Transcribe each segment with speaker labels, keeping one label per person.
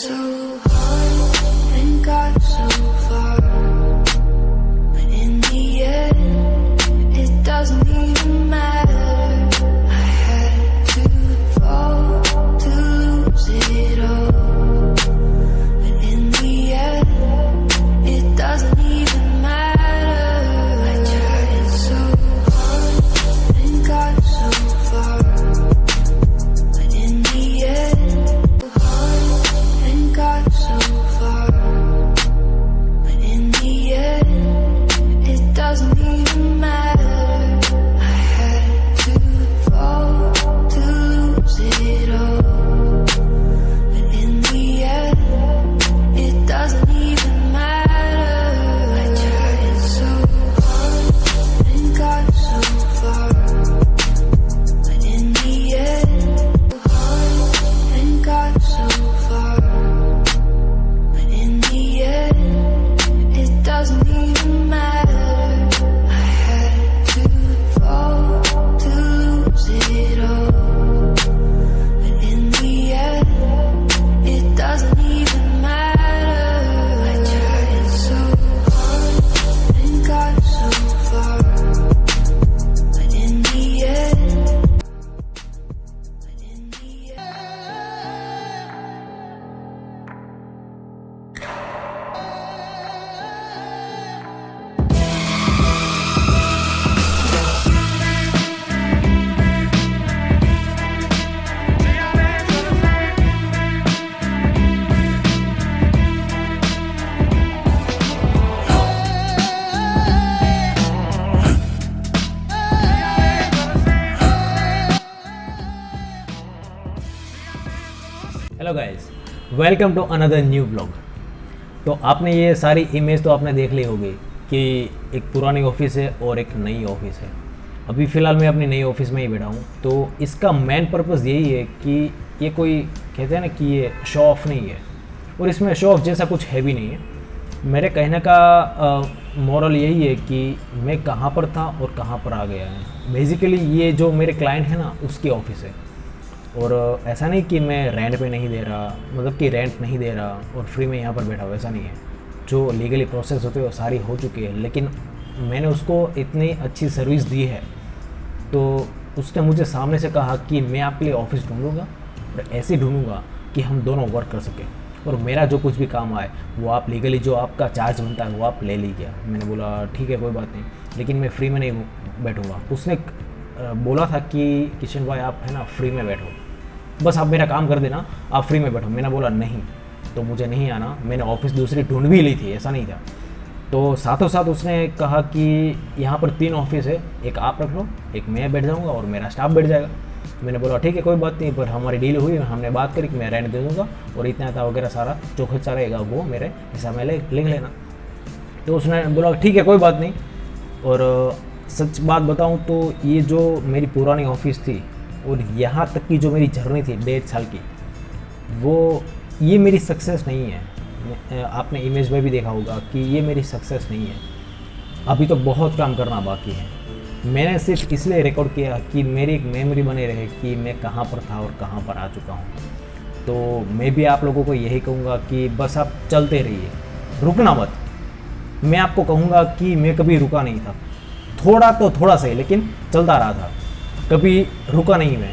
Speaker 1: so hard and got so far, but in the end, it doesn't even matter. I had to fall to lose it all, but in the end, it doesn't even matter. I tried so hard and got so far, but in the end, and got so far, but in the end, it doesn't even matter. I had to fall to lose it all, but in the end, it doesn't even matter. I tried so hard and got so far, but in the end, and got so far, but in the end, it doesn't even matter. I had to fall to lose it all, but in the end, it doesn't even matter. I tried so hard and got so far, but in the end, but in the end.
Speaker 2: Hello guys, welcome to another new blog. तो आपने ये सारी image तो आपने देख ली होगी कि एक पुरानी ऑफिस है और एक नई ऑफिस है। अभी फ़िलहाल मैं अपनी नई ऑफिस में ही बैठा हूँ। तो इसका मेन पर्पस यही है कि ये कोई कहते हैं ना कि ये शो ऑफ नहीं है, और इसमें शो ऑफ जैसा कुछ है भी नहीं है। मेरे कहने का मोरल यही है कि मैं कहाँ पर था और कहाँ पर आ गया है। बेसिकली ये जो मेरे क्लाइंट है ना, उसकी ऑफिस है। और ऐसा नहीं कि मैं रेंट पे नहीं दे रहा, मतलब कि रेंट नहीं दे रहा और फ्री में यहाँ पर बैठा हुआ, ऐसा नहीं है। जो लीगली प्रोसेस होते हैं वो सारी हो चुकी है, लेकिन मैंने उसको इतनी अच्छी सर्विस दी है तो उसने मुझे सामने से कहा कि मैं आपके लिए ऑफिस ढूंढूंगा और ऐसे ढूंढूंगा कि हम दोनों वर्क कर सकें, और मेरा जो कुछ भी काम आए वो आप लीगली जो आपका चार्ज बनता है वो आप ले लीजिए। मैंने बोला ठीक है, कोई बात नहीं, लेकिन मैं फ्री में नहीं बैठूँगा। उसने बोला था कि किशन भाई आप है ना फ्री में बैठो, बस आप मेरा काम कर देना, आप फ्री में बैठो। मैंने बोला नहीं, तो मुझे नहीं आना। मैंने ऑफिस दूसरी ढूंढ भी ली थी, ऐसा नहीं था। तो साथों साथ उसने कहा कि यहाँ पर 3 ऑफिस है, एक आप रख लो, एक मैं बैठ जाऊँगा और मेरा स्टाफ बैठ जाएगा। मैंने बोला ठीक है, कोई बात नहीं, पर हमारी डील हुई, हमने बात करी कि मैं रेंट दे दूँगा और इतना था वगैरह सारा जो खर्चा रहेगा वो मेरे हिसाब में लिख लेना। तो उसने बोला ठीक है, कोई बात नहीं। और सच बात बताऊँ तो ये जो मेरी पुरानी ऑफिस थी और यहाँ तक की जो मेरी जर्नी थी 1.5 साल की, वो ये मेरी सक्सेस नहीं है। आपने इमेज में भी देखा होगा कि ये मेरी सक्सेस नहीं है। अभी तो बहुत काम करना बाकी है। मैंने सिर्फ इसलिए रिकॉर्ड किया कि मेरी एक मेमोरी बने रहे कि मैं कहाँ पर था और कहाँ पर आ चुका हूँ। तो मैं भी आप लोगों को यही कहूँगा कि बस आप चलते रहिए, रुकना मत। मैं आपको कहूँगा कि मैं कभी रुका नहीं था, थोड़ा तो थोड़ा सही, लेकिन चलता रहा था, कभी रुका नहीं मैं।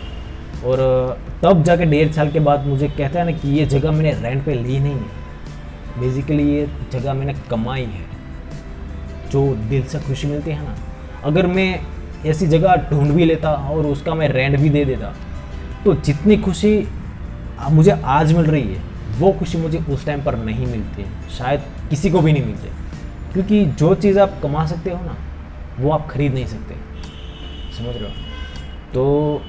Speaker 2: और तब जाके 1.5 साल के बाद मुझे कहता है ना कि ये जगह मैंने रेंट पे ली नहीं है, बेसिकली ये जगह मैंने कमाई है। जो दिल से खुशी मिलती है ना, अगर मैं ऐसी जगह ढूंढ भी लेता और उसका मैं रेंट भी दे देता, तो जितनी खुशी मुझे आज मिल रही है वो खुशी मुझे उस टाइम पर नहीं मिलती है, शायद किसी को भी नहीं मिलती। क्योंकि जो चीज़ आप कमा सकते हो ना, वो आप खरीद नहीं सकते, समझ रहे हो। तो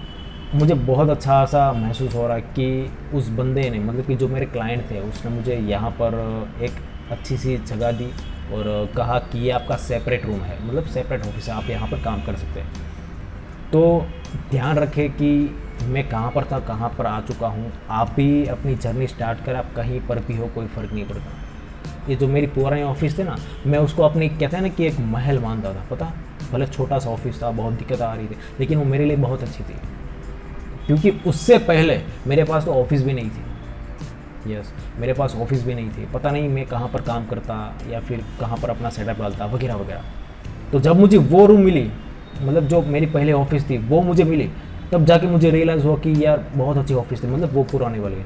Speaker 2: मुझे बहुत अच्छा सा महसूस हो रहा है कि उस बंदे ने, मतलब कि जो मेरे क्लाइंट थे, उसने मुझे यहाँ पर एक अच्छी सी जगह दी और कहा कि ये आपका सेपरेट रूम है, मतलब सेपरेट ऑफिस है, आप यहाँ पर काम कर सकते हैं। तो ध्यान रखें कि मैं कहाँ पर था, कहाँ पर आ चुका हूँ। आप भी अपनी जर्नी स्टार्ट करें, आप कहीं पर भी हो, कोई फ़र्क नहीं पड़ता। ये जो मेरी पुरानी ऑफिस थी ना, मैं उसको अपनी कहते हैं ना कि एक महल मानता था, पता, भले छोटा सा ऑफिस था, बहुत दिक्कत आ रही थी, लेकिन वो मेरे लिए बहुत अच्छी थी। क्योंकि उससे पहले मेरे पास तो ऑफिस भी नहीं थी, यस, मेरे पास ऑफिस भी नहीं थी, पता नहीं मैं कहाँ पर काम करता या फिर कहाँ पर अपना सेटअप डालता वगैरह वगैरह। तो जब मुझे वो रूम मिली, मतलब जो मेरी पहले ऑफिस थी वो मुझे मिली, तब जाके मुझे रियलाइज़ हुआ कि यार बहुत अच्छी ऑफिस थी, मतलब वो पुराने वाले।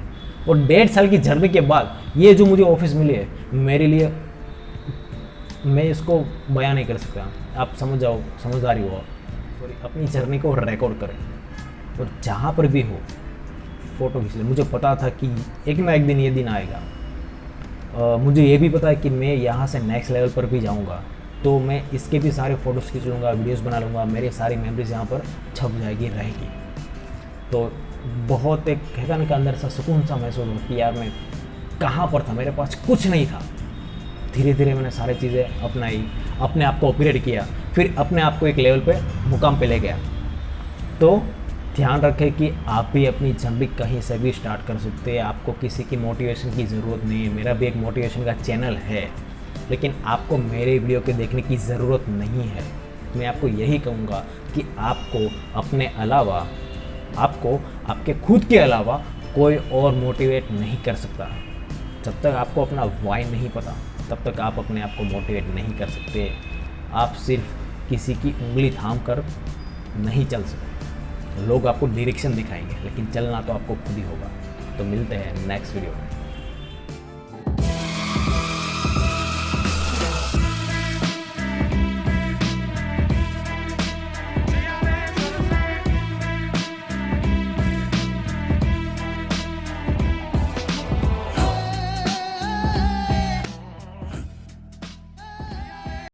Speaker 2: और 1.5 साल की जर्नी के बाद ये जो मुझे ऑफिस मिली है मेरे लिए, मैं इसको बयां नहीं कर सकता। आप समझ जाओ, समझदारी हो, सॉरी, अपनी जर्नी को रिकॉर्ड करें और जहाँ पर भी हो फ़ोटो खींच लें। मुझे पता था कि एक ना एक दिन ये दिन आएगा। मुझे ये भी पता है कि मैं यहाँ से नेक्स्ट लेवल पर भी जाऊँगा, तो मैं इसके भी सारे फ़ोटोज़ खींच लूँगा, वीडियोज़ बना लूँगा, मेरी सारी मेमोरीज यहाँ पर छप जाएगी, रहेगी। तो बहुत एक कहता नहीं का अंदर सा सुकून सा महसूस हो कि यार मैं कहाँ पर था, मेरे पास कुछ नहीं था। धीरे धीरे मैंने सारी चीज़ें अपनाई, अपने आप को अपग्रेड किया, फिर अपने आप को एक लेवल पे मुकाम पे ले गया। तो ध्यान रखें कि आप भी अपनी जर्नी कहीं से भी स्टार्ट कर सकते हैं। आपको किसी की मोटिवेशन की ज़रूरत नहीं है। मेरा भी एक मोटिवेशन का चैनल है, लेकिन आपको मेरे वीडियो के देखने की ज़रूरत नहीं है। मैं आपको यही कहूँगा कि आपको अपने अलावा, आपको आपके खुद के अलावा कोई और मोटिवेट नहीं कर सकता। जब तक आपको अपना वाई नहीं पता, तब तक आप अपने आप को मोटिवेट नहीं कर सकते। आप सिर्फ किसी की उंगली थाम कर नहीं चल सकते। लोग आपको डायरेक्शन दिखाएंगे, लेकिन चलना तो आपको खुद ही होगा। तो मिलते हैं नेक्स्ट वीडियो में।